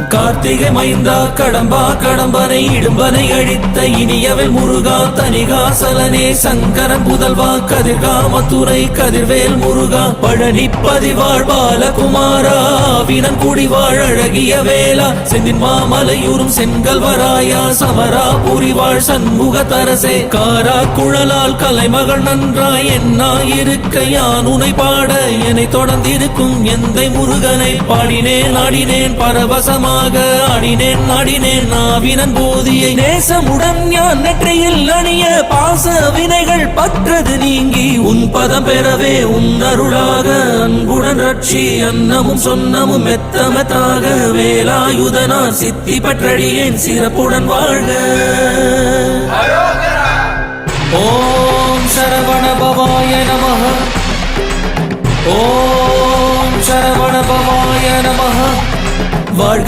கார்த்திகை மைந்தா கடம்பா கடம்பனை இடும்பனை அழித்த இனியவன் முருகா தனிகாசலனே சங்கரன் புதல்வா கதிர்காமத்துறை கதிர்வேல் முருகா பழனி பதிவாழ் பாலகுமாரா வினன் குடிவாழ் அழகிய வேளா செந்தின் மாமலையூரும் செங்கல்வராயா சமரா புரிவாழ் சண்முக தரசே காரா குழலால் கலைமகள் நன்றாய் என்னாயிருக்க யான் உனை பாட என்னை தொடர்ந்திருக்கும் எந்தை முருகனை பாடினேன் ஆடினேன் பரவசமாக ஆடினேன் நாடினேன் நாவினன் போதியை நேசமுடன் ஞான் நெற்றியில் அணிய பாச வினைகள் பற்றது நீங்கி உன் பதம் பெறவே உன் அருளாக அன்புடன் ரட்சி அன்னமும் சொன்னமும் மெத்தமத்தாக வேலாயுதனார் சித்தி பற்றடியேன் சிறப்புடன் வாழ்க. ஓம் சரவண பவாய நமஹ. ஓம் சரவண பவாய நமஹ. வாழ்க